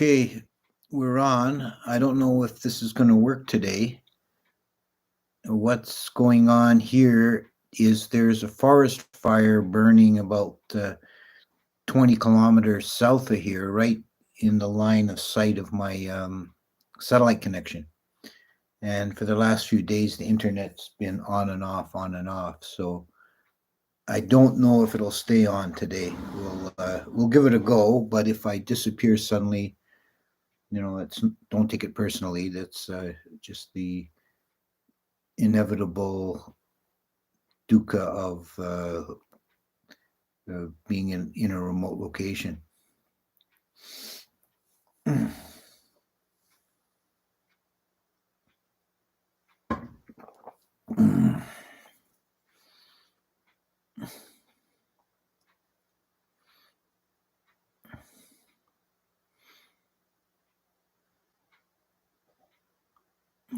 Okay, we're on. I don't know if this is going to work today. What's going on here is there's a forest fire burning about 20 kilometers south of here, right in the line of sight of my satellite connection. And for the last few days, the internet's been on and off, on and off. So I don't know if it'll stay on today. We'll give it a go. But if I disappear suddenly, don't take it personally. That's just the inevitable dukkha of being in a remote location.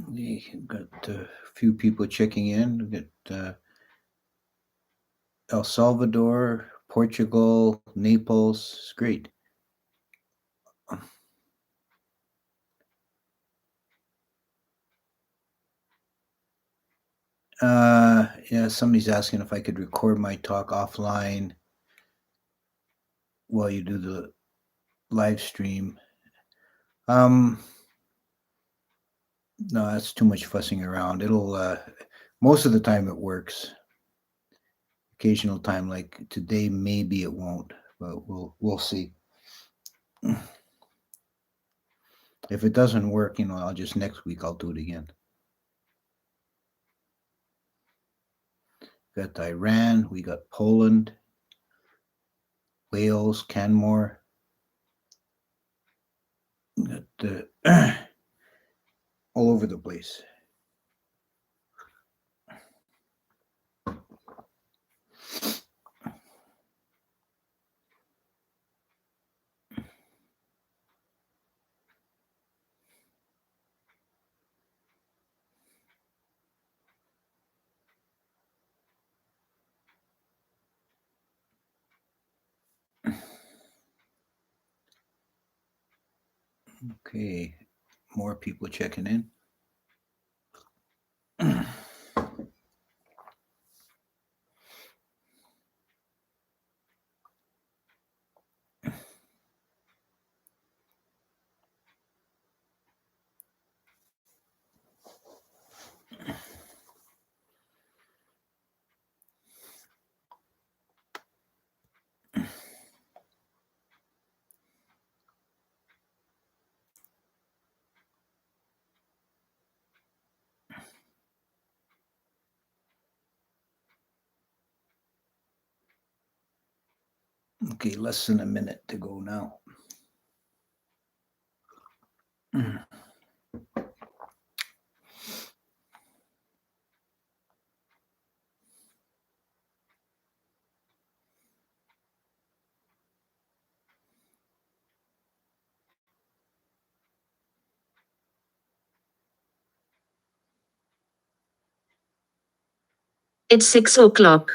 We got a few people checking in. We got El Salvador, Portugal, Naples. It's great. Yeah, somebody's asking if I could record my talk offline while you do the live stream. No, that's too much fussing around. It'll most of the time it works. Occasional time like today, maybe it won't, but we'll see. If it doesn't work, I'll just next week I'll do it again. Got Iran, we got Poland, Wales, Canmore. Got all over the place. Okay, more people checking in. Okay, less than a minute to go now. It's 6 o'clock.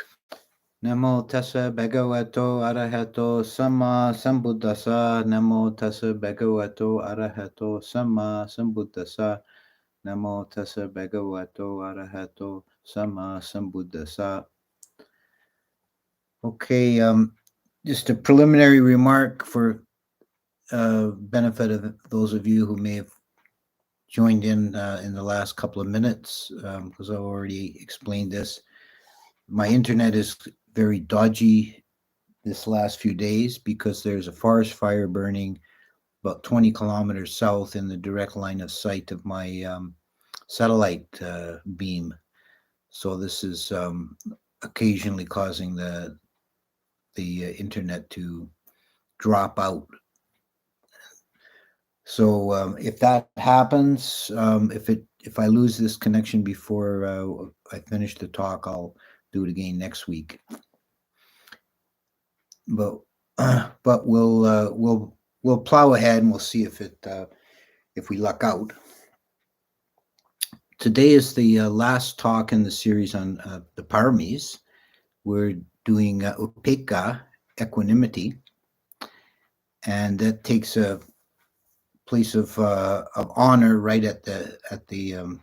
Namo tassa bhagavato arahato sama sambuddhassa. Namo tassa bhagavato arahato sama sambuddhassa. Namo tassa bhagavato arahato sama sambuddhassa. Okay, just a preliminary remark for benefit of those of you who may have joined in the last couple of minutes, because I've already explained this. My internet is very dodgy this last few days because there's a forest fire burning about 20 kilometers south in the direct line of sight of my satellite beam. So this is occasionally causing the internet to drop out. So if that happens, if I lose this connection before I finish the talk, I'll do it again next week. But we'll plow ahead and we'll see if we luck out. Today is the last talk in the series on the Pãramīs. We're doing upekkha, equanimity, and that takes a place of honor right at the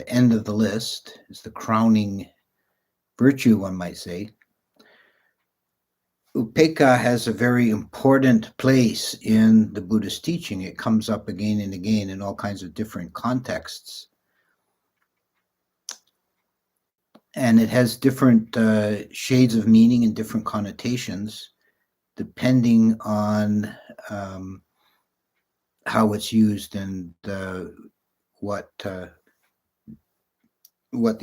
end of the list is the crowning virtue, one might say. Upekkha has a very important place in the Buddhist teaching. It comes up again and again in all kinds of different contexts. And it has different shades of meaning and different connotations, depending on how it's used and what the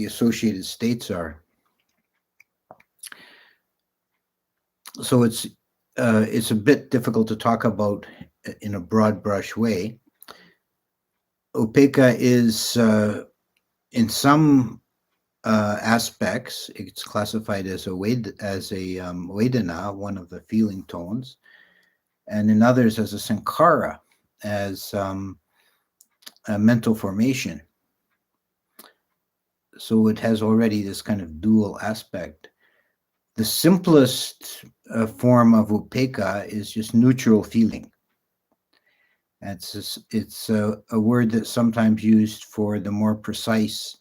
associated states are. So it's a bit difficult to talk about in a broad brush way. Upekkha is, in some aspects, it's classified as a Vedana, one of the feeling tones, and in others as a Sankhara, as a mental formation. So it has already this kind of dual aspect. The simplest form of upekkha is just neutral feeling. It's a word that's sometimes used for the more precise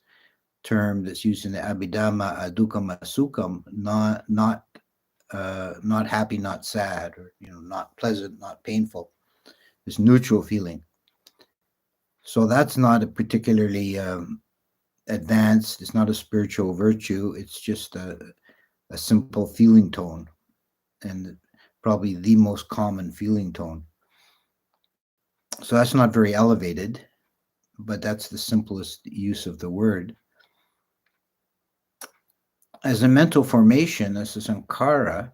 term that's used in the Abhidhamma, adukkham sukham, not happy, not sad, or not pleasant, not painful. It's neutral feeling. So that's not a particularly advanced. It's not a spiritual virtue. It's just a simple feeling tone, and probably the most common feeling tone. So that's not very elevated, but that's the simplest use of the word. As a mental formation, as a sankhara,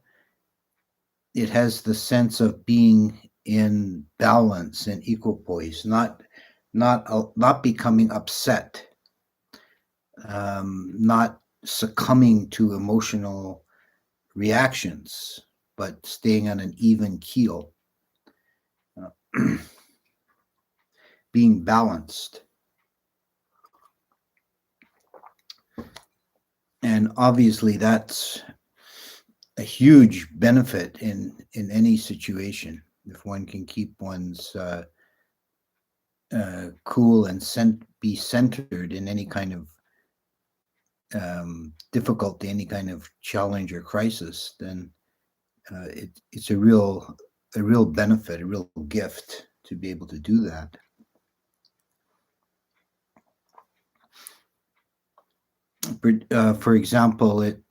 it has the sense of being in balance and equipoise, not becoming upset, not succumbing to emotional reactions, but staying on an even keel, being balanced. And obviously that's a huge benefit in any situation, if one can keep one's cool and be centered in any kind of difficulty, any kind of challenge or crisis, then it's a real benefit, a real gift to be able to do that. For example, it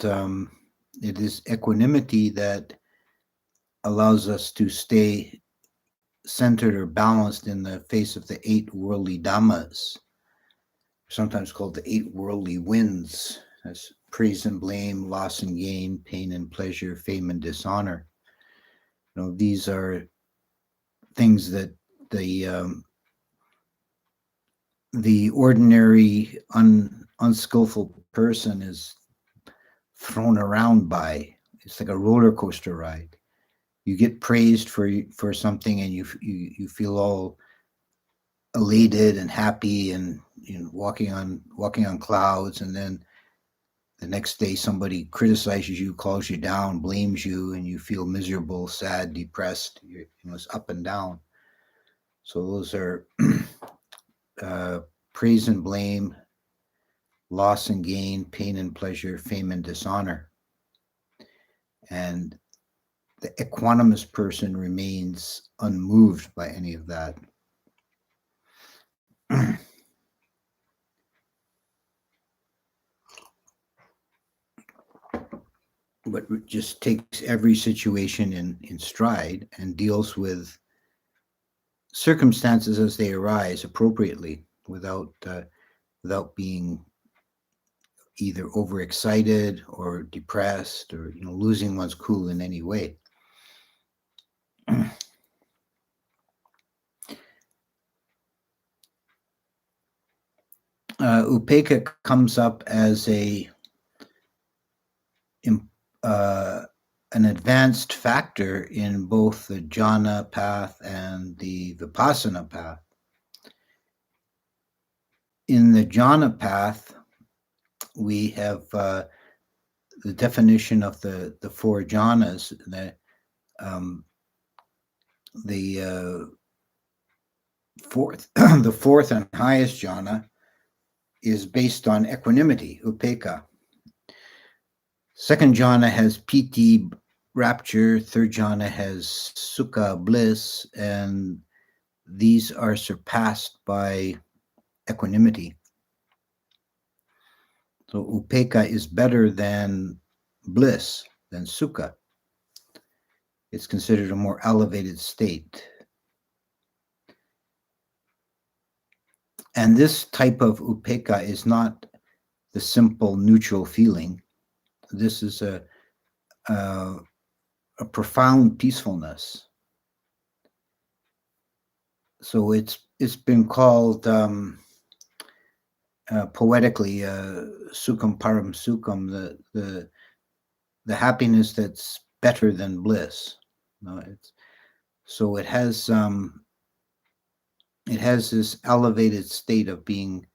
is equanimity that allows us to stay centered or balanced in the face of the 8 worldly dhammas, sometimes called the 8 worldly winds, as praise and blame, loss and gain, pain and pleasure, fame and dishonor. These are things that the ordinary unskillful person is thrown around by. It's like a roller coaster ride. You get praised for something, and you feel all elated and happy, and walking on clouds, and then the next day somebody criticizes you, calls you down, blames you, and you feel miserable, sad, depressed. It's up and down. So those are praise and blame, loss and gain, pain and pleasure, fame and dishonor. And the equanimous person remains unmoved by any of that. But just takes every situation in stride and deals with circumstances as they arise appropriately, without being either overexcited or depressed, or losing one's cool in any way. Upekkha comes up as an advanced factor in both the jhana path and the vipassana path. In the jhana path, we have the definition of the 4 jhanas. The The fourth and highest jhana is based on equanimity, upekkha. Second jhana has piti, rapture. Third jhana has sukha, bliss, and these are surpassed by equanimity. So upekkha is better than bliss, than sukha. It's considered a more elevated state. And this type of upekkha is not the simple neutral feeling. This is a profound peacefulness. So it's been called poetically sukham param sukham, the happiness that's better than bliss. So it has this elevated state of being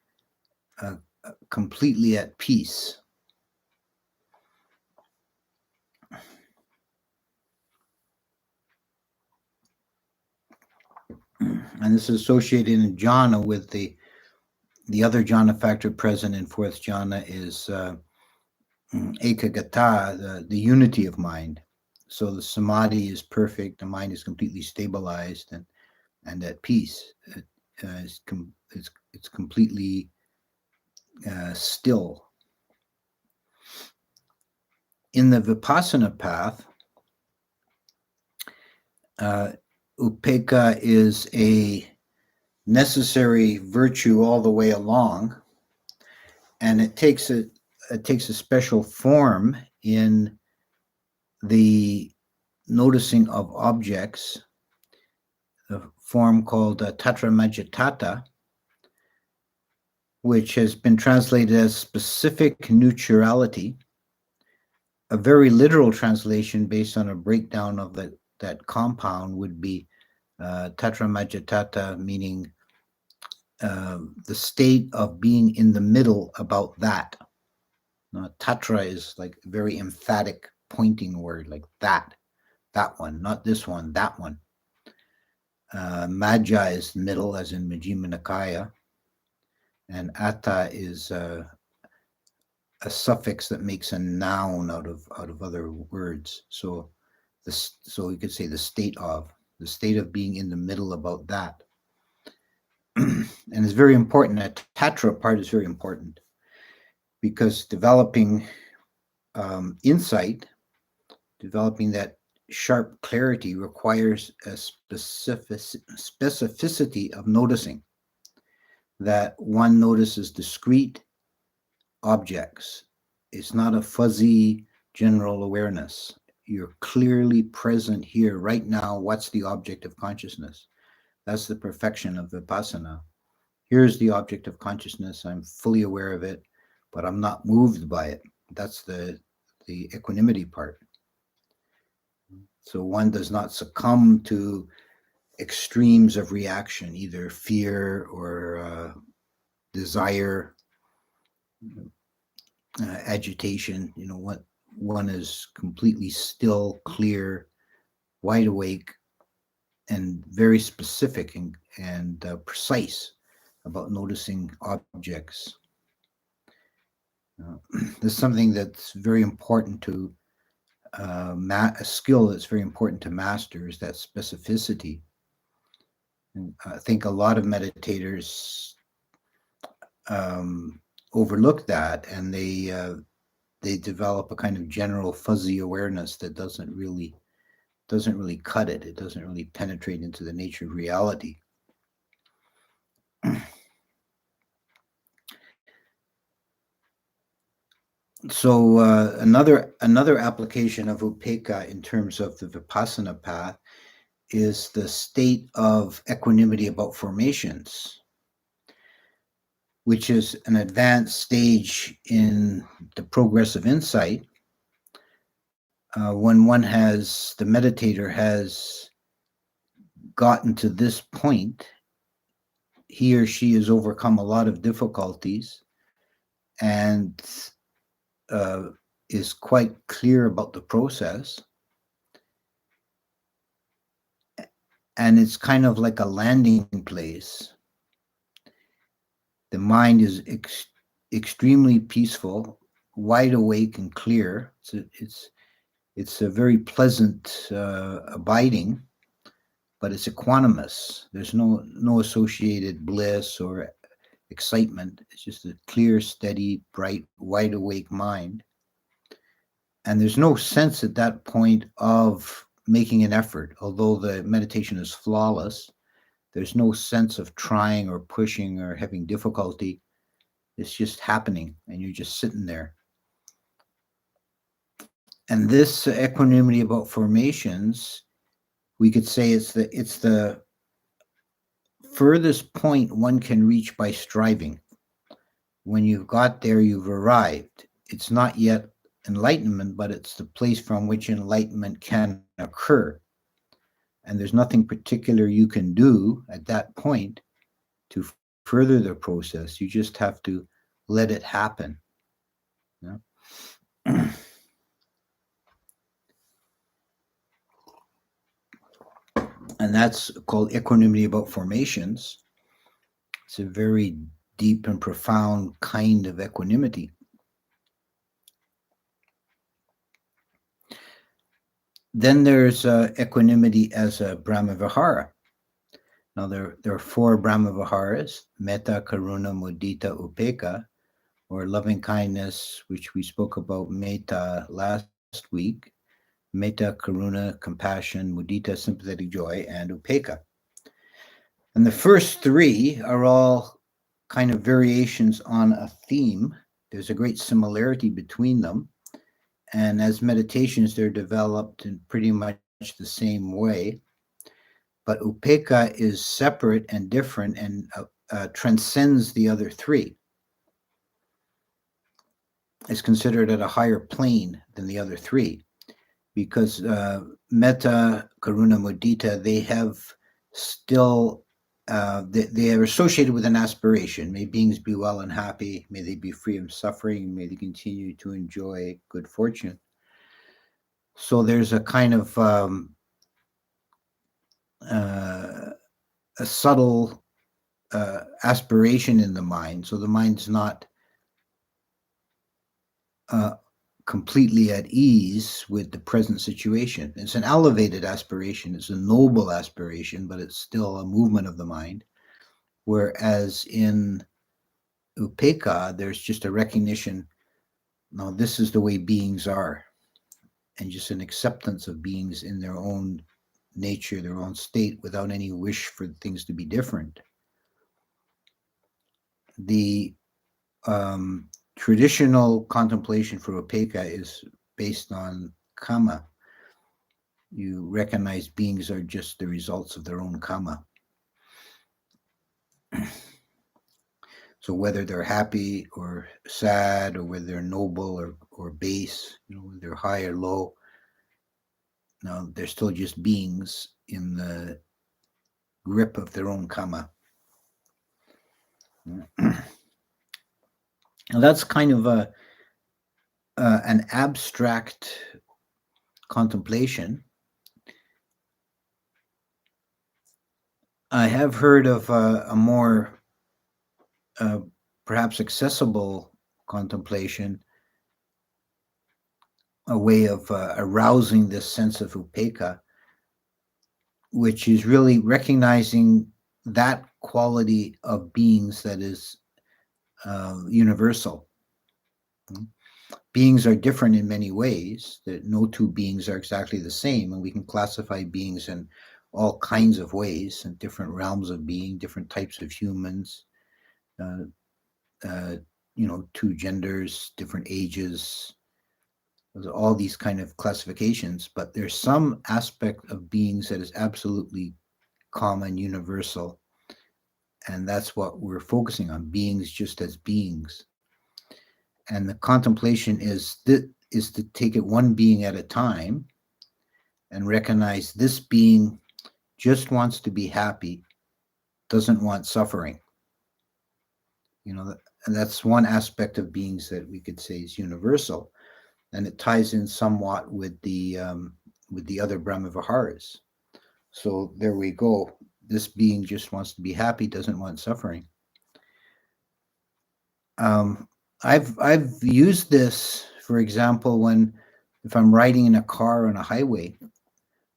completely at peace. And this is associated in jhana with the other jhana factor present in fourth jhana is ekaggata, the unity of mind. So the samadhi is perfect, the mind is completely stabilized and at peace. It's completely still. In the vipassana path, upekkha is a necessary virtue all the way along, and it takes a special form in the noticing of objects, the form called tatra majjhatata, which has been translated as specific neutrality. A very literal translation based on a breakdown of that compound would be tatra majjhatata, meaning the state of being in the middle about that. Now, tatra is like a very emphatic pointing word, like that one, not this one, that one. Majja is middle, as in Majjhima Nikaya, and atta is a suffix that makes a noun out of other words. So you could say the state of being in the middle about that. And it's very important. That tatra part is very important because developing insight, developing that sharp clarity requires a specificity of noticing, that one notices discrete objects. It's not a fuzzy general awareness. You're clearly present here right now. What's the object of consciousness? That's the perfection of vipassana. Here's the object of consciousness. I'm fully aware of it, but I'm not moved by it. That's the equanimity part. So one does not succumb to extremes of reaction, either fear or desire, agitation. What one is completely still, clear, wide awake, and very specific and precise about noticing objects. This is something that's very important to a skill that's very important to master, is that specificity. And I think a lot of meditators overlook that, and they develop a kind of general fuzzy awareness that doesn't really cut it. It doesn't really penetrate into the nature of reality. So another application of upekkha in terms of the vipassana path is the state of equanimity about formations, which is an advanced stage in the progress of insight. When the meditator has gotten to this point, he or she has overcome a lot of difficulties and is quite clear about the process. and it's kind of like a landing place. The mind is extremely peaceful, wide awake and clear. It's a very pleasant abiding, but it's equanimous. There's no associated bliss or excitement. It's just a clear, steady, bright, wide awake mind. And there's no sense at that point of making an effort. Although the meditation is flawless, there's no sense of trying or pushing or having difficulty. It's just happening, and you're just sitting there. And this equanimity about formations, we could say it's the furthest point one can reach by striving. When you've got there, you've arrived. It's not yet enlightenment, but it's the place from which enlightenment can occur. And there's nothing particular you can do at that point to further the process. You just have to let it happen. Yeah? And that's called equanimity about formations. It's a very deep and profound kind of equanimity. Then there's equanimity as a brahmavihara. Now there are 4 brahmaviharas: metta, karuna, mudita, upekkha, or loving kindness, which we spoke about metta last week. Metta, karuna, compassion; mudita, sympathetic joy; and upekkha. And the first 3 are all kind of variations on a theme. There's a great similarity between them. And as meditations, they're developed in pretty much the same way. But upekkha is separate and different and transcends the other 3. It's considered at a higher plane than the other 3, because metta, karuna, mudita, they have still, they are associated with an aspiration. May beings be well and happy. May they be free of suffering. May they continue to enjoy good fortune. So there's a kind of a subtle aspiration in the mind. So the mind's not completely at ease with the present situation. It's an elevated aspiration. It's a noble aspiration, but it's still a movement of the mind. Whereas in upekkha, there's just a recognition, no, this is the way beings are, and just an acceptance of beings in their own nature, their own state, without any wish for things to be different. The traditional contemplation for upekkha is based on karma. You recognize beings are just the results of their own karma. So whether they're happy or sad, or whether they're noble or base, whether they're high or low, no, they're still just beings in the grip of their own karma. Now that's kind of an abstract contemplation. I have heard of a more perhaps accessible contemplation, a way of arousing this sense of upekkha, which is really recognizing that quality of beings that is universal. Beings are different in many ways. That no 2 beings are exactly the same, and we can classify beings in all kinds of ways, and different realms of being, different types of humans, 2 genders, different ages, all these kind of classifications. But there's some aspect of beings that is absolutely common, universal, and that's what we're focusing on: beings just as beings. And the contemplation is to take it one being at a time and recognize this being just wants to be happy, doesn't want suffering. And that's one aspect of beings that we could say is universal, and it ties in somewhat with the other brahmaviharas. So there we go. This being just wants to be happy, doesn't want suffering. I've used this, for example, if I'm riding in a car on a highway,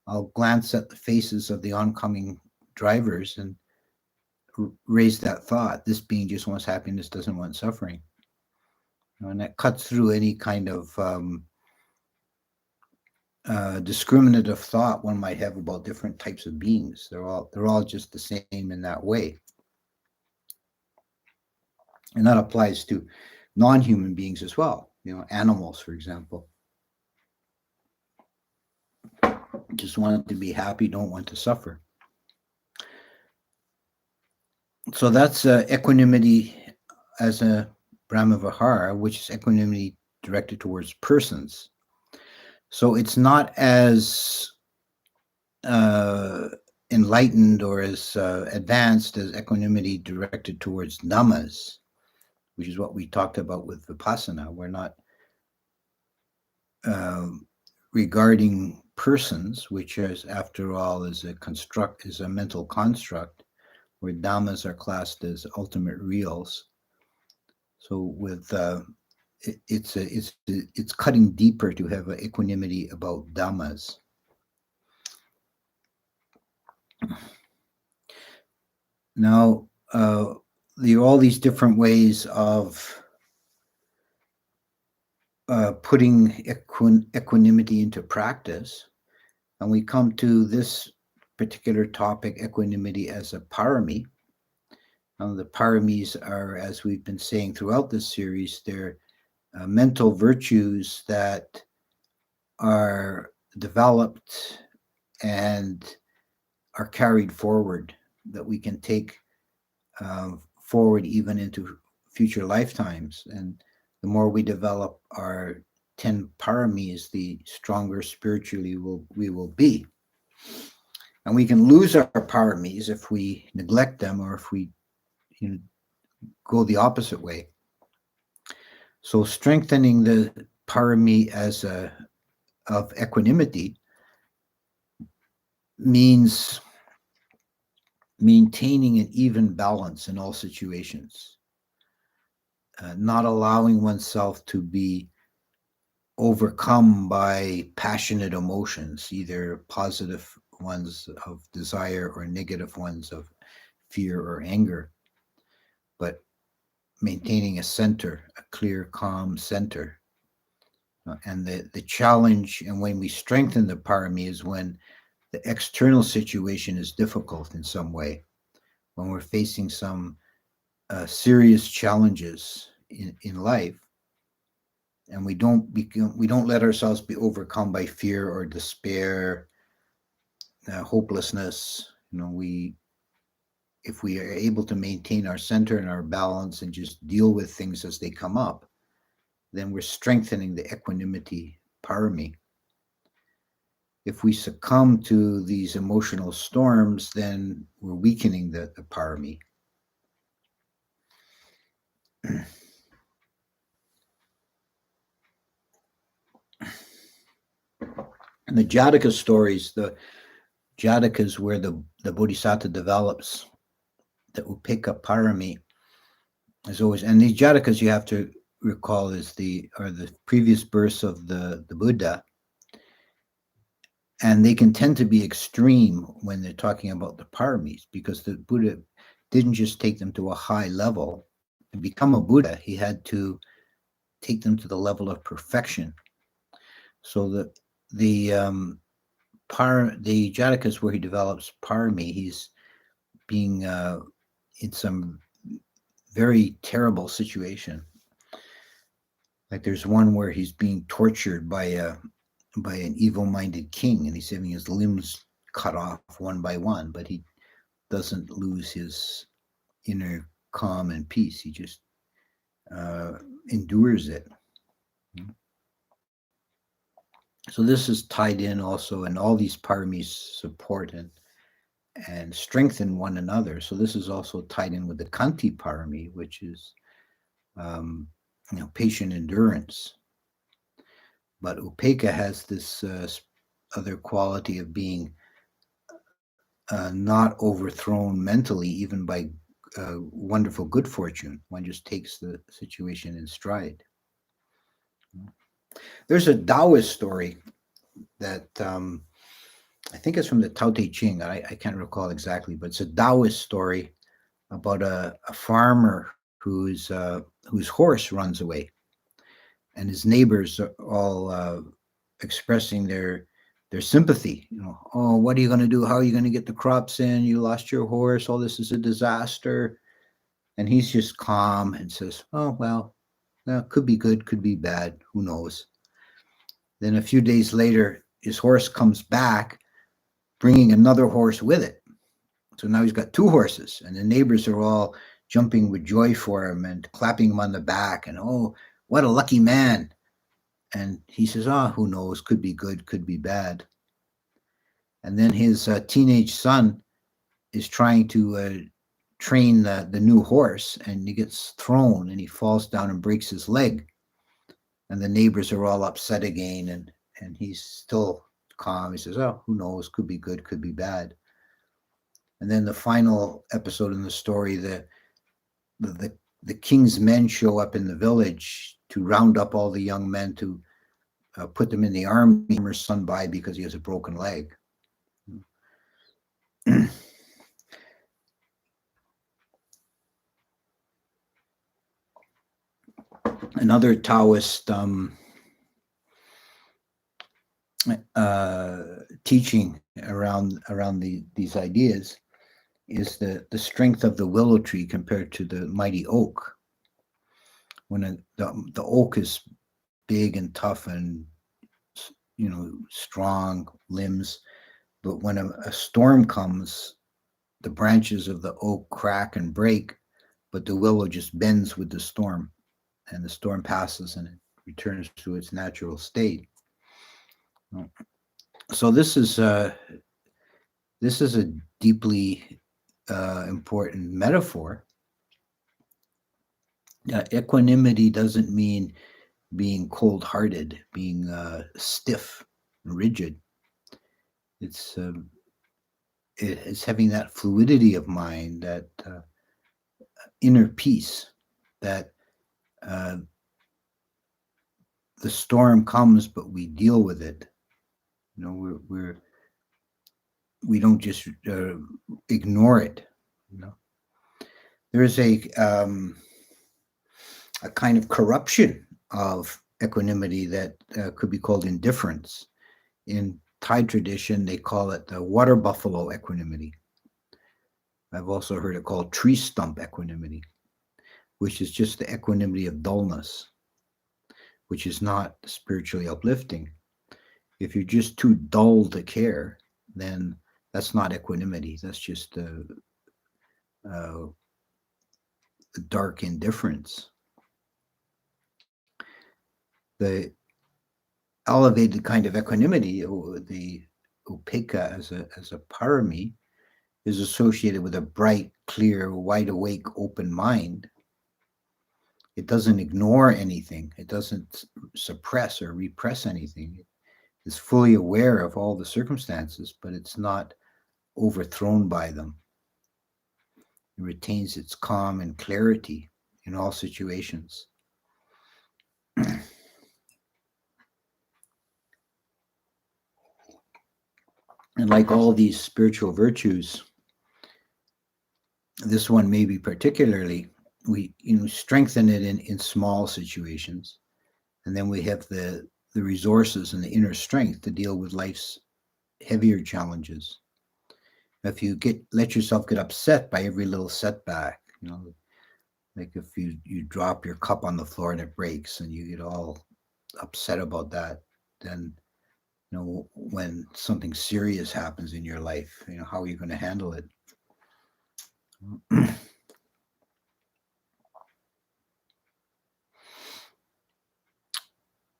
I'll glance at the faces of the oncoming drivers and raise that thought: this being just wants happiness, doesn't want suffering. And that cuts through any kind of discriminative thought one might have about different types of beings. They're all just the same in that way. And that applies to non-human beings as well. Animals, for example, just want to be happy, don't want to suffer. So that's equanimity as a brahmavihara, which is equanimity directed towards persons. So it's not as enlightened or as advanced as equanimity directed towards dhammas, which is what we talked about with vipassana. We're not regarding persons, which is, after all, is a mental construct, where dhammas are classed as ultimate reals. So with it's cutting deeper to have an equanimity about dhammas. Now, there are all these different ways of putting equanimity into practice, and we come to this particular topic, equanimity as a parami. Now, the paramis are, as we've been saying throughout this series, they're mental virtues that are developed and are carried forward, that we can take forward even into future lifetimes. And the more we develop our 10 paramis, the stronger spiritually we will be. And we can lose our paramis if we neglect them, or if we go the opposite way. So strengthening the parami of equanimity means maintaining an even balance in all situations, not allowing oneself to be overcome by passionate emotions, either positive ones of desire or negative ones of fear or anger, but maintaining a center, a clear, calm center. And the challenge, and when we strengthen the parami, is when the external situation is difficult in some way, when we're facing some serious challenges in life, and we don't let ourselves be overcome by fear or despair, hopelessness. If we are able to maintain our center and our balance and just deal with things as they come up, then we're strengthening the equanimity parami. If we succumb to these emotional storms, then we're weakening the parami. And the Jataka stories, the Jatakas where the Bodhisattva develops the Upekkha parami, is always, and these Jatakas, you have to recall, are the previous births of the Buddha, and they can tend to be extreme when they're talking about the paramis, because the Buddha didn't just take them to a high level. To become a Buddha, he had to take them to the level of perfection. So the Jatakas where he develops parami, he's being in some very terrible situation. Like there's one where he's being tortured by an evil-minded king, and he's having his limbs cut off one by one, but he doesn't lose his inner calm and peace. He just endures it. So this is tied in also, and all these paramis support and strengthen one another. So this is also tied in with the Kanti parami, which is patient endurance. But Upekkha has this other quality of being not overthrown mentally, even by wonderful good fortune. One just takes the situation in stride. There's a Taoist story that I think it's from the Tao Te Ching. I can't recall exactly, but it's a Taoist story about a farmer whose horse runs away, and his neighbors are all expressing their sympathy. Oh, what are you going to do? How are you going to get the crops in? You lost your horse. Oh, this is a disaster. And he's just calm and says, oh, well, could be good, could be bad. Who knows? Then a few days later, his horse comes back, bringing another horse with it. So now he's got two horses, and the neighbors are all jumping with joy for him and clapping him on the back. And, oh, what a lucky man. And he says, who knows? Could be good, could be bad. And then his teenage son is trying to train the new horse, and he gets thrown and he falls down and breaks his leg. And the neighbors are all upset again, and he's still calm. He says, oh, who knows? Could be good, could be bad. And then the final episode in the story, the king's men show up in the village to round up all the young men to put them in the army. Farmer's son by because he has a broken leg. Another Taoist teaching around these ideas is the strength of the willow tree compared to the mighty oak. When the oak is big and tough and strong limbs, but when a storm comes, the branches of the oak crack and break, but the willow just bends with the storm, and the storm passes and it returns to its natural state. So this is a deeply important metaphor. Equanimity doesn't mean being cold-hearted, being stiff and rigid. It's having that fluidity of mind, that inner peace, that the storm comes, but we deal with it. We don't just ignore it. There is a kind of corruption of equanimity that could be called indifference. In Thai tradition, they call it the water buffalo equanimity. I've also heard it called tree stump equanimity, which is just the equanimity of dullness, which is not spiritually uplifting. If you're just too dull to care, then that's not equanimity. That's just a dark indifference. The elevated kind of equanimity, the upekkha as a parami, is associated with a bright, clear, wide-awake, open mind. It doesn't ignore anything. It doesn't suppress or repress anything. It is fully aware of all the circumstances, but it's not overthrown by them. It retains its calm and clarity in all situations. And like all these spiritual virtues, this one maybe particularly, we strengthen it in small situations, and then we have the resources and the inner strength to deal with life's heavier challenges. If you let yourself get upset by every little setback, like if you drop your cup on the floor and it breaks and you get all upset about that, then when something serious happens in your life, how are you going to handle it?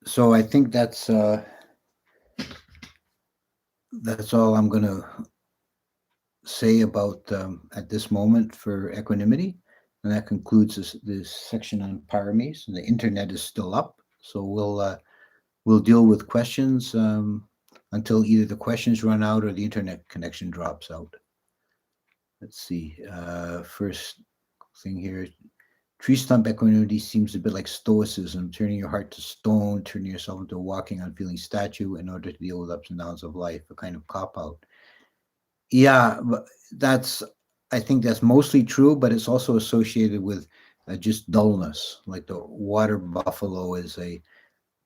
So I think that's all I'm going to say about at this moment for equanimity, and that concludes this section on Pãramīs. And the internet is still up, so we'll deal with questions until either the questions run out or the internet connection drops out. Let's see. First thing here. Tree stump equanimity seems a bit like stoicism, turning your heart to stone, turning yourself into a walking, unfeeling statue in order to deal with ups and downs of life, a kind of cop out. Yeah, that's, I think that's mostly true, but it's also associated with just dullness. Like the water buffalo is a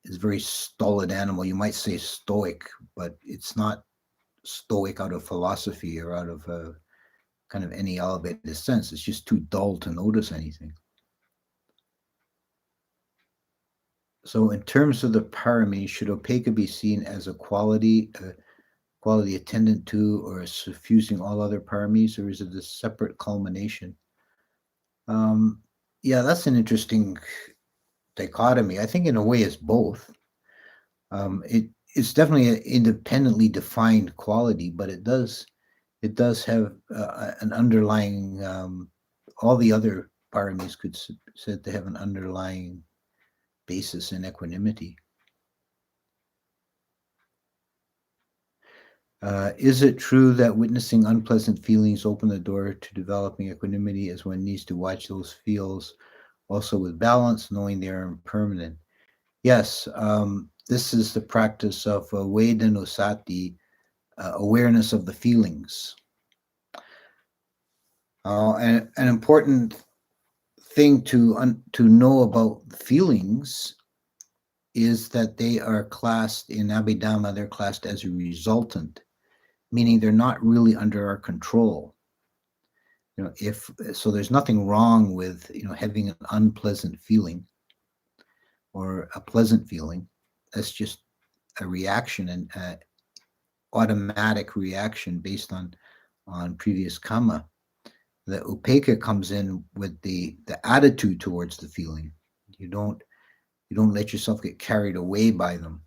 very stolid animal. You might say stoic, but it's not stoic out of philosophy or out of kind of any elevated sense. It's just too dull to notice anything. So, in terms of the parami, should opeka be seen as a quality attendant to, or suffusing all other paramis, or is it a separate culmination? Um, yeah, that's an interesting dichotomy. I think, in a way, it's both. It's definitely an independently defined quality, but it does have an underlying. All the other paramis could said to have an underlying basis in equanimity. Is it true that witnessing unpleasant feelings open the door to developing equanimity, as one needs to watch those feels also with balance, knowing they are impermanent? Yes, this is the practice of Vedanusati, awareness of the feelings. And an important thing to know about feelings is that they are classed in Abhidhamma, they're classed as a resultant, meaning they're not really under our control. If so, there's nothing wrong with having an unpleasant feeling or a pleasant feeling. That's just a reaction, and automatic reaction based on previous karma. The upeka comes in with the attitude towards the feeling. You don't let yourself get carried away by them.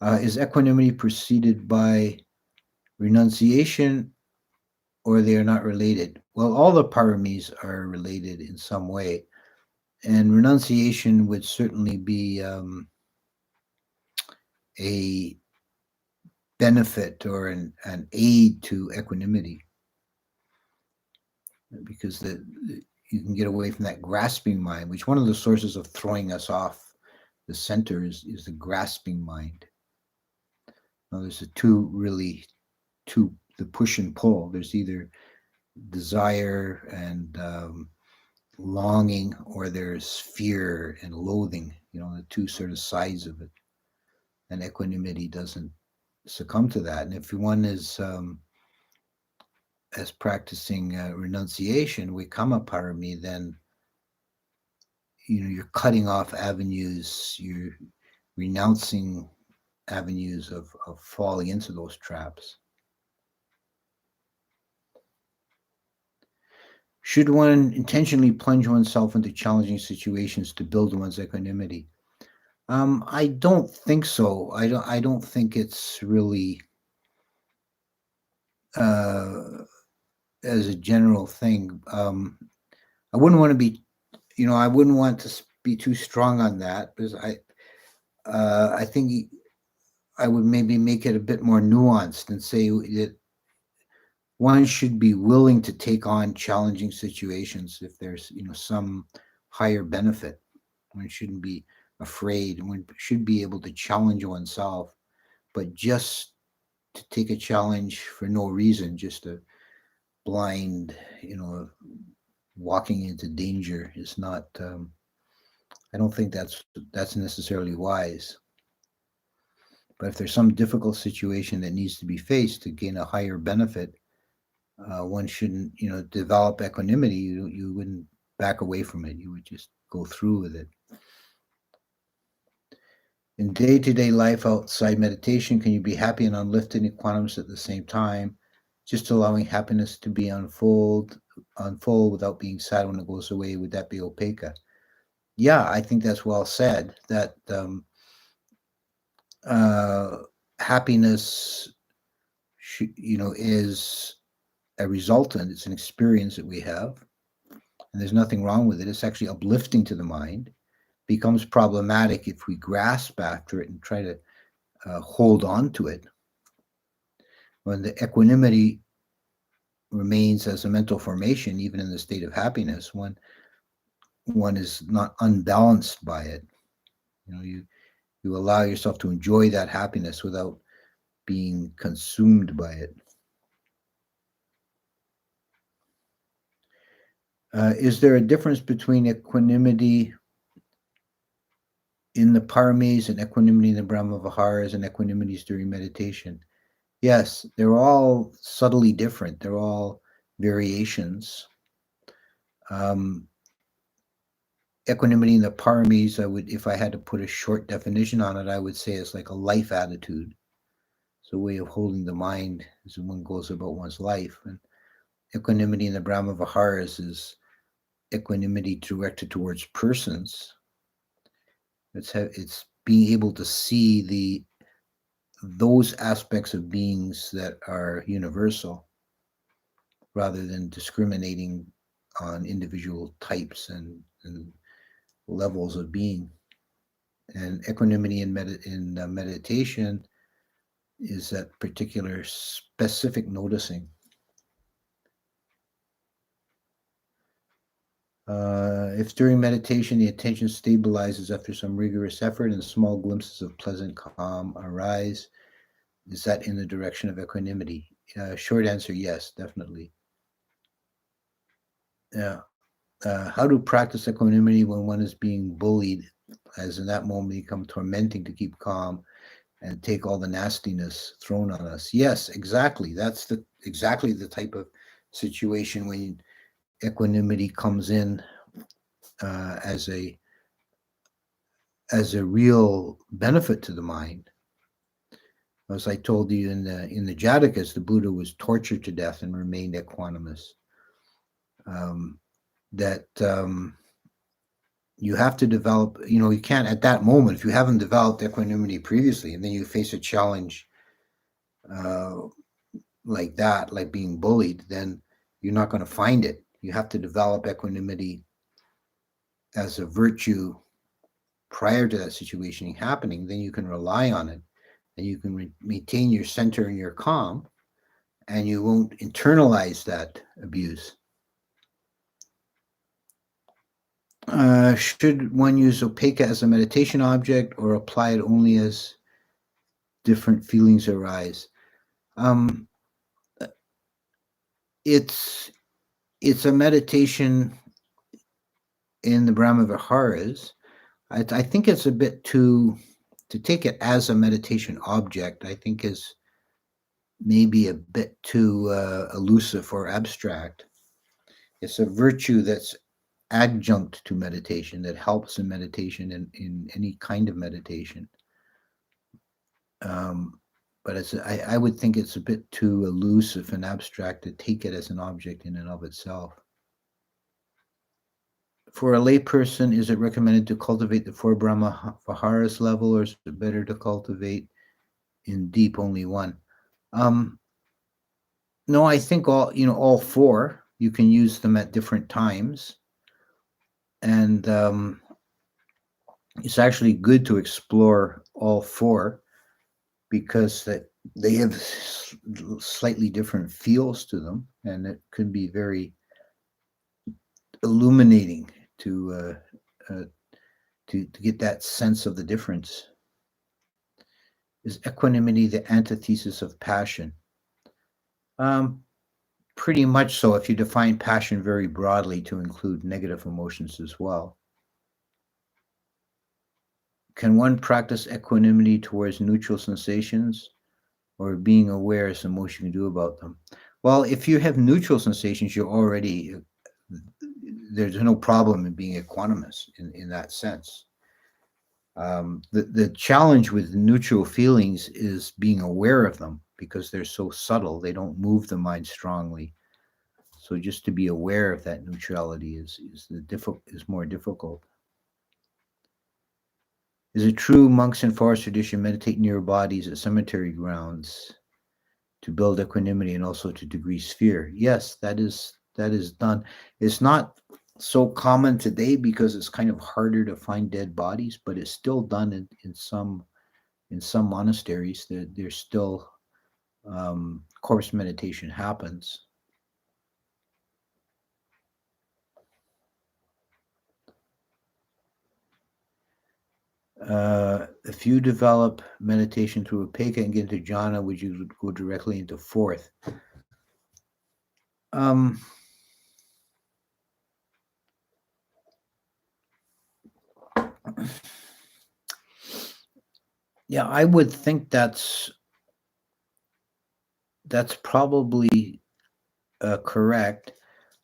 Is equanimity preceded by renunciation, or they are not related? Well, all the paramis are related in some way, and renunciation would certainly be a benefit or an aid to equanimity, because you can get away from that grasping mind, which one of the sources of throwing us off the center is the grasping mind. Now, there's the push and pull. There's either desire and longing, or there's fear and loathing, the two sort of sides of it. And equanimity doesn't succumb to that. And if one is as practicing renunciation, vikama parami, then you're cutting off avenues, you're renouncing avenues of falling into those traps. Should one intentionally plunge oneself into challenging situations to build one's equanimity? I don't think so. I don't think it's really as a general thing. I wouldn't want to be, I wouldn't want to be too strong on that, because I think I would maybe make it a bit more nuanced and say that one should be willing to take on challenging situations if there's some higher benefit. One shouldn't be afraid. One should be able to challenge oneself, but just to take a challenge for no reason, just a blind, walking into danger is not. I don't think that's necessarily wise. But if there's some difficult situation that needs to be faced to gain a higher benefit, one shouldn't, develop equanimity. You wouldn't back away from it. You would just go through with it. In day-to-day life outside meditation, can you be happy and unlifted and equanimous at the same time, just allowing happiness to be unfold without being sad when it goes away? Would that be opeka? Yeah, I think that's well said. That happiness, is a resultant. It's an experience that we have, and there's nothing wrong with it. It's actually uplifting to the mind. Becomes problematic if we grasp after it and try to hold on to it. When the equanimity remains as a mental formation, even in the state of happiness, when one is not unbalanced by it. You allow yourself to enjoy that happiness without being consumed by it. Is there a difference between equanimity in the Pãramīs and equanimity in the brahmaviharas and equanimities during meditation? Yes, they're all subtly different. They're all variations. Equanimity in the Pãramīs, if I had to put a short definition on it, I would say it's like a life attitude. It's a way of holding the mind as one goes about one's life. And equanimity in the brahmaviharas is equanimity directed towards persons. It's being able to see those aspects of beings that are universal, rather than discriminating on individual types and levels of being. And equanimity in meditation is that particular specific noticing. If during meditation the attention stabilizes after some rigorous effort and small glimpses of pleasant calm arise, is that in the direction of equanimity? Short answer, yes, definitely. Yeah. How to practice equanimity when one is being bullied, as in that moment become tormenting to keep calm and take all the nastiness thrown on us? Yes, exactly. That's exactly the type of situation when equanimity comes in as a real benefit to the mind. As I told you in the Jatakas, the Buddha was tortured to death and remained equanimous. You have to develop, you can't at that moment, if you haven't developed equanimity previously, and then you face a challenge like that, like being bullied, then you're not going to find it. You have to develop equanimity as a virtue prior to that situation happening. Then you can rely on it, and you can maintain your center and your calm, and you won't internalize that abuse. Should one use Opeka as a meditation object or apply it only as different feelings arise? It's a meditation in the brahmaviharas. I think it's a bit to take it as a meditation object, I think is maybe a bit too elusive or abstract. It's a virtue that's adjunct to meditation, that helps in meditation, in any kind of meditation. But I would think it's a bit too elusive and abstract to take it as an object in and of itself. For a layperson, is it recommended to cultivate the 4 brahmaviharas level, or is it better to cultivate in deep only one? No, I think all 4. You can use them at different times, and it's actually good to explore all 4 because they have slightly different feels to them, and it can be very illuminating to get that sense of the difference. Is equanimity the antithesis of passion? Pretty much so, if you define passion very broadly to include negative emotions as well. Can one practice equanimity towards neutral sensations, or being aware as emotion can do about them? Well, if you have neutral sensations, you're already, there's no problem in being equanimous in that sense. The challenge with neutral feelings is being aware of them, because they're so subtle, they don't move the mind strongly. So just to be aware of that neutrality is more difficult. Is it true monks in forest tradition meditate near bodies at cemetery grounds to build equanimity and also to decrease fear? Yes, that is done. It's not so common today because it's kind of harder to find dead bodies, but it's still done in some monasteries. There's still corpse meditation happens. If you develop meditation through Upeka and get into jhana, would you go directly into fourth? Yeah, I would think that's probably correct.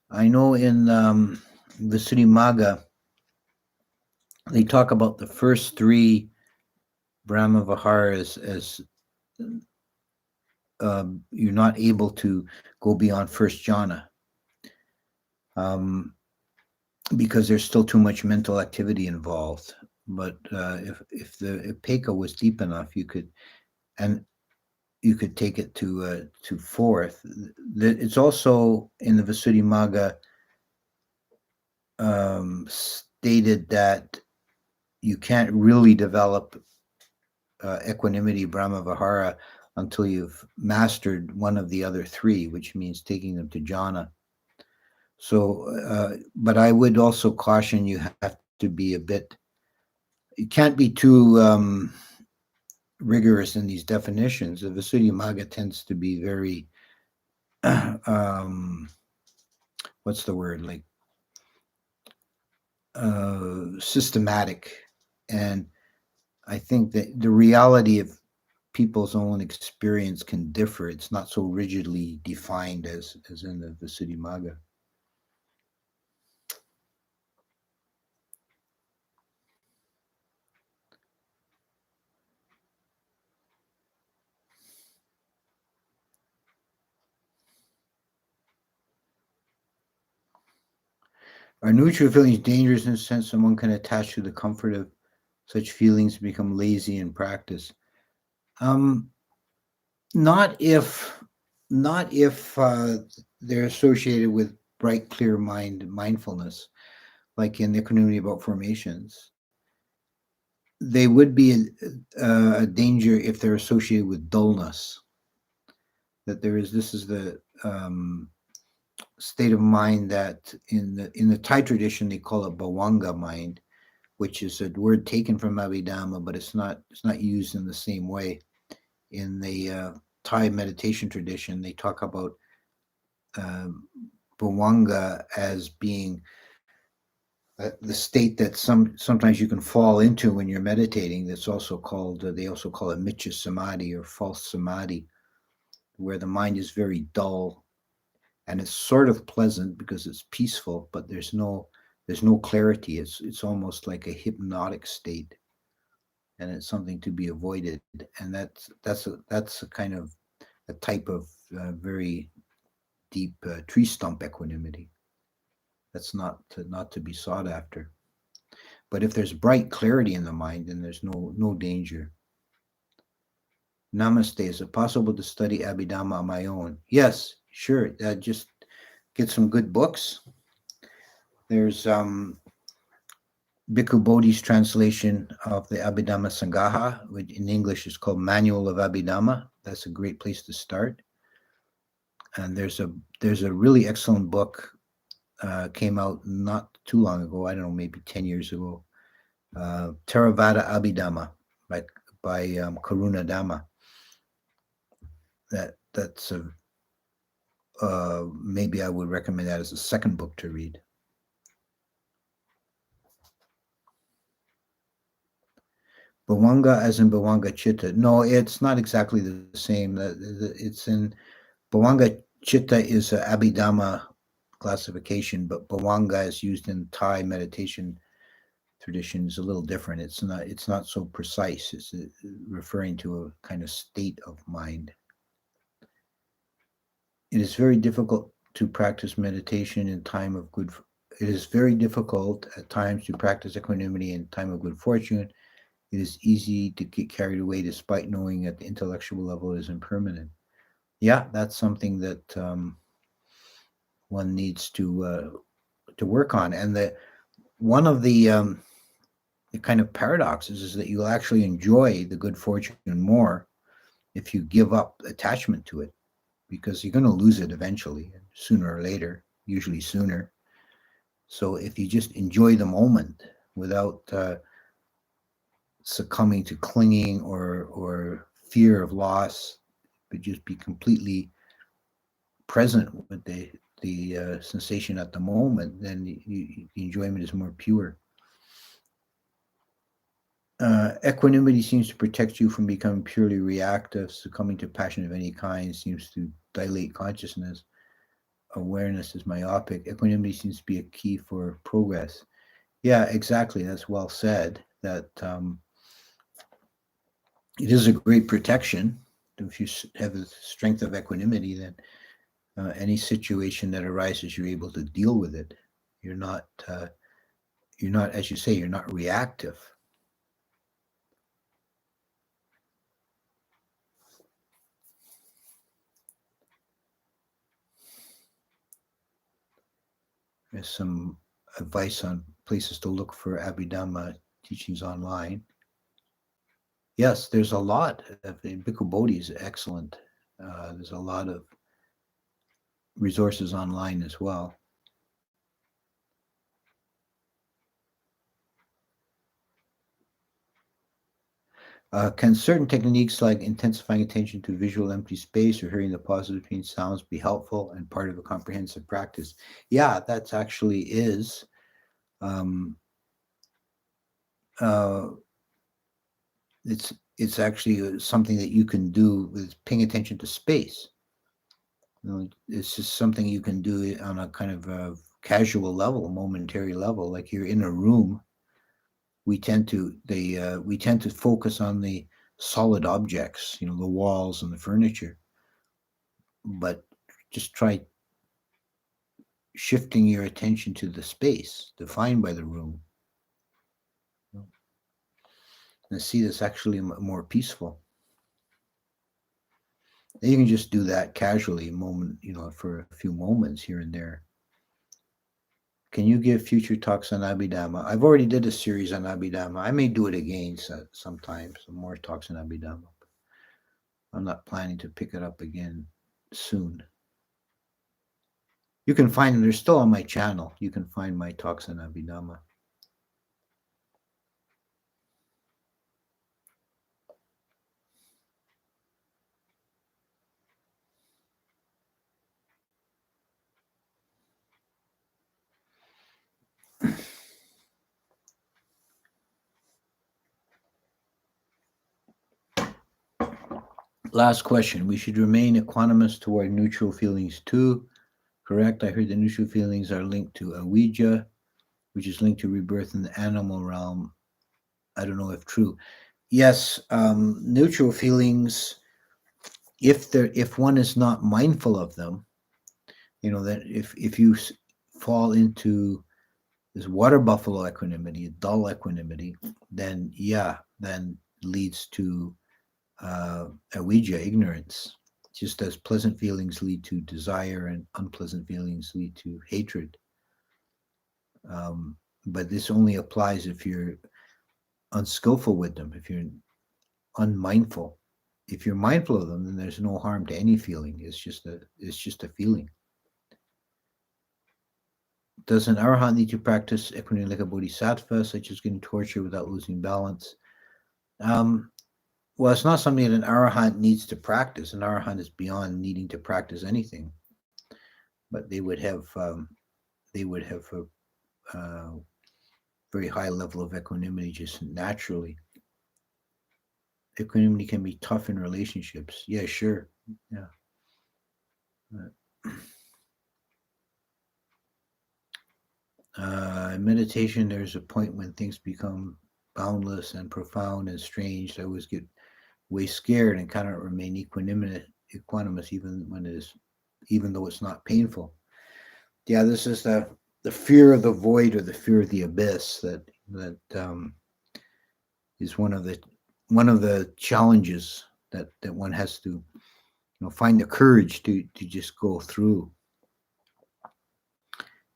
I know in Visuddhimagga, they talk about the first three brahmaviharas as you're not able to go beyond first jhana because there's still too much mental activity involved. But if the Upeka was deep enough, you could take it to fourth. It's also in the Visuddhimagga stated that you can't really develop equanimity, brahmavihara, until you've mastered one of the other three, which means taking them to jhana. So, but I would also caution you have to be a bit, you can't be too rigorous in these definitions. The Visuddhimagga tends to be very, what's the word, like systematic. And I think that the reality of people's own experience can differ. It's not so rigidly defined as in the Visuddhimagga. Are neutral feelings dangerous in the sense someone can attach to the comfort of such feelings and become lazy in practice? Not if they're associated with bright, clear mindfulness, like in Equanimity about formations. They would be a danger if they're associated with dullness. That this is the state of mind that in the Thai tradition they call it bhavanga mind, which is a word taken from Abhidhamma, but it's not used in the same way. In the Thai meditation tradition, they talk about bhavanga as being the state that sometimes you can fall into when you're meditating. That's also called, they also call it miccha samadhi or false samadhi, where the mind is very dull and it's sort of pleasant because it's peaceful, but there's no clarity. It's almost like a hypnotic state, and it's something to be avoided. And that's a kind of a type of very deep tree stump equanimity. That's not to be sought after. But if there's bright clarity in the mind, then there's no danger. Namaste. Is it possible to study Abhidhamma on my own? Yes, sure. Just get some good books. There's Bhikkhu Bodhi's translation of the Abhidhamma Sangaha, which in English is called Manual of Abhidhamma. That's a great place to start. And there's a really excellent book came out not too long ago. I don't know, maybe 10 years ago. Theravada Abhidhamma by Karuna Dhamma. That's maybe I would recommend that as a second book to read. Bhavanga as in Bhavanga Chitta. No, it's not exactly the same. It's in Bhavanga Chitta is a Abhidhamma classification, but Bhavanga is used in Thai meditation tradition is a little different. It's not so precise. It's referring to a kind of state of mind. It is very difficult to practice meditation in time of good. It is very difficult at times to practice equanimity in time of good fortune. It is easy to get carried away despite knowing at the intellectual level it is impermanent. Yeah, that's something that one needs to work on. And one of the kind of paradoxes is that you'll actually enjoy the good fortune more if you give up attachment to it, because you're going to lose it eventually, sooner or later, usually sooner. So if you just enjoy the moment without succumbing to clinging or fear of loss, but just be completely present with the sensation at the moment, then the enjoyment is more pure. Equanimity seems to protect you from becoming purely reactive. Succumbing to passion of any kind seems to dilate consciousness. Awareness is myopic. Equanimity seems to be a key for progress. Yeah, exactly. That's well said. That it is a great protection. If you have the strength of equanimity, then any situation that arises, you're able to deal with it. You're not, as you say, you're not reactive. There's some advice on places to look for Abhidhamma teachings online. Yes, there's a lot. Bhikkhu Bodhi is excellent. There's a lot of resources online as well. Can certain techniques like intensifying attention to visual empty space or hearing the pauses between sounds be helpful and part of a comprehensive practice? Yeah, that actually is. It's actually something that you can do with paying attention to space. It's just something you can do on a kind of a casual level, momentary level. Like you're in a room, we tend to focus on the solid objects, the walls and the furniture. But just try shifting your attention to the space defined by the room, and see that's actually more peaceful. You can just do that casually, for a few moments here and there. Can you give future talks on Abhidhamma? I've already did a series on Abhidhamma. I may do it again sometime, some more talks on Abhidhamma. I'm not planning to pick it up again soon. You can find them. They're still on my channel. You can find my talks on Abhidhamma. Last question. We should remain equanimous toward neutral feelings too. Correct. I heard that neutral feelings are linked to avijja, which is linked to rebirth in the animal realm. I don't know if true. Yes, neutral feelings, if one is not mindful of them, that if you fall into this water buffalo equanimity, dull equanimity, then leads to avijja, ignorance. Just as pleasant feelings lead to desire and unpleasant feelings lead to hatred. But this only applies if you're unskillful with them, if you're unmindful. If you're mindful of them, then there's no harm to any feeling. It's just a feeling. Does an arahant need to practice equanimity like a bodhisattva, such as getting tortured without losing balance? Well, it's not something that an arahant needs to practice. An arahant is beyond needing to practice anything, but they would have a very high level of equanimity just naturally. Equanimity can be tough in relationships. Yeah, sure. Yeah. In meditation, there's a point when things become boundless and profound and strange. I always get way scared and cannot remain equanimous even though it's not painful. Yeah, this is the fear of the void or the fear of the abyss that is one of the challenges that one has to find the courage to just go through.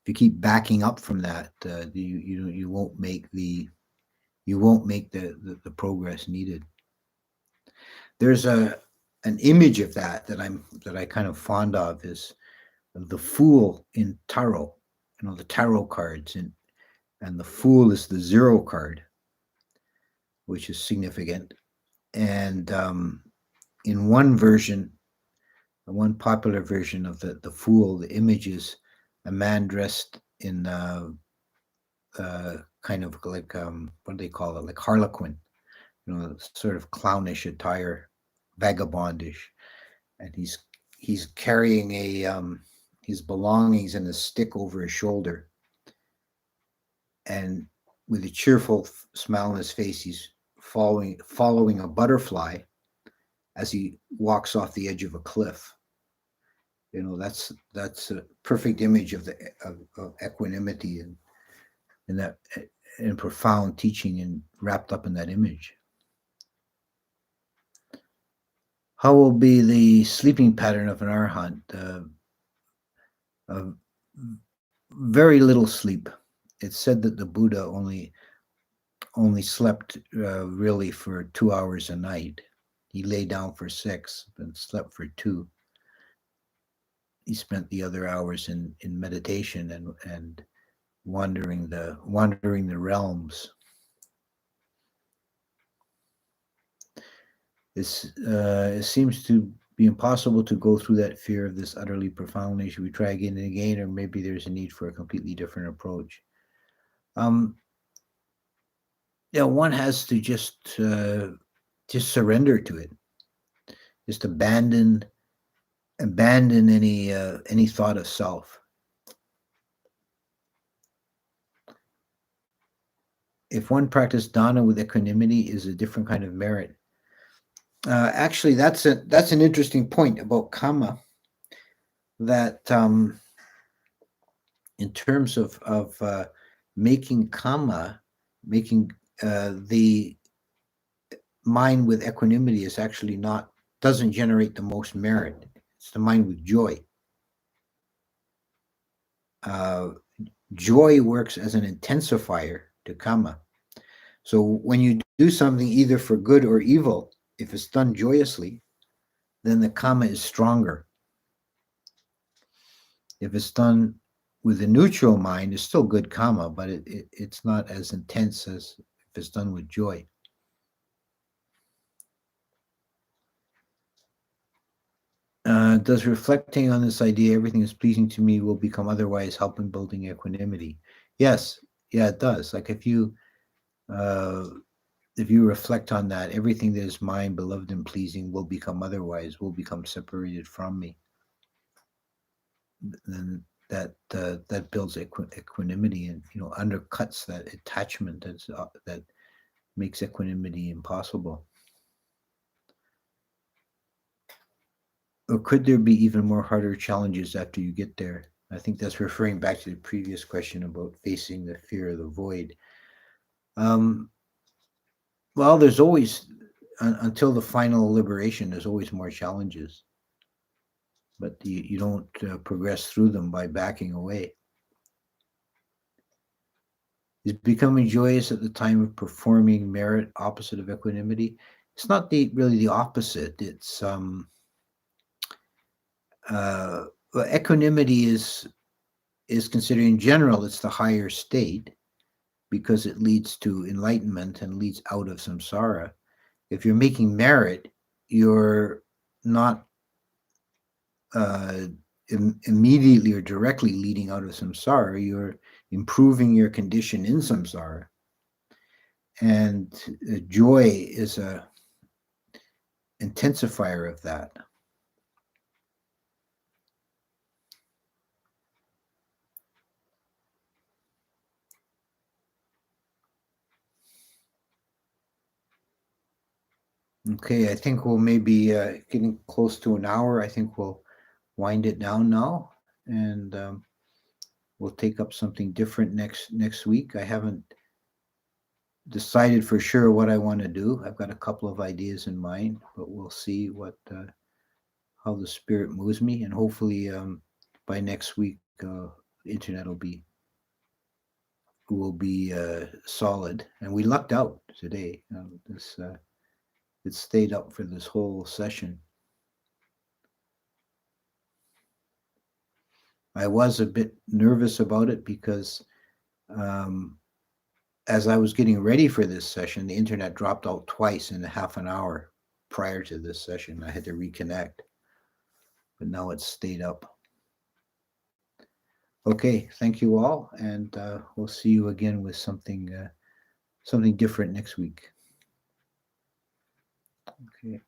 If you keep backing up from that, you won't make the progress needed. There's a an image of that I kind of fond of is the Fool in tarot. The tarot cards, and the Fool is the 0 card, which is significant. And in one version, one popular version of the Fool, the image is a man dressed in kind of like what do they call it, like Harlequin, sort of clownish attire, vagabondish, and he's carrying his belongings and a stick over his shoulder, and with a cheerful smile on his face, he's following a butterfly as he walks off the edge of a cliff. That's a perfect image of equanimity, and that and profound teaching and wrapped up in that image. How will be the sleeping pattern of an arhat? Very little sleep. It's said that the Buddha only slept really for 2 hours a night. He lay down for 6 and slept for 2. He spent the other hours in meditation and wandering the realms. It seems to be impossible to go through that fear of this utterly profoundly. Should we try again and again, or maybe there's a need for a completely different approach? One has to just surrender to it, just abandon any thought of self. If one practiced dana with equanimity, is a different kind of merit. Actually, that's an interesting point about karma. That in terms of making karma, making the mind with equanimity is actually doesn't generate the most merit. It's the mind with joy. Joy works as an intensifier to karma. So when you do something either for good or evil, if it's done joyously, then the karma is stronger. If it's done with a neutral mind, it's still good karma, but it's not as intense as if it's done with joy. Does reflecting on this idea, everything is pleasing to me, will become otherwise, help in building equanimity? Yes, yeah, it does. Like if you reflect on that, everything that is mine, beloved and pleasing, will become otherwise, will become separated from me. Then that builds equanimity, and undercuts that attachment that makes equanimity impossible. Or could there be even more harder challenges after you get there? I think that's referring back to the previous question about facing the fear of the void. Well, there's always, until the final liberation, there's always more challenges. But you don't progress through them by backing away. Is becoming joyous at the time of performing merit opposite of equanimity? It's not really the opposite. It's equanimity is considered, in general, it's the higher state, because it leads to enlightenment and leads out of samsara. If you're making merit, you're not immediately or directly leading out of samsara. You're improving your condition in samsara. And joy is a intensifier of that. Okay, I think we'll maybe getting close to an hour. I think we'll wind it down now, and we'll take up something different next week. I haven't decided for sure what I want to do. I've got a couple of ideas in mind, but we'll see how the spirit moves me, and hopefully by next week, the internet will be solid. And we lucked out today. It stayed up for this whole session. I was a bit nervous about it because as I was getting ready for this session, the internet dropped out twice in half an hour prior to this session. I had to reconnect, but now it's stayed up. Okay, thank you all, and we'll see you again with something different next week. Okay.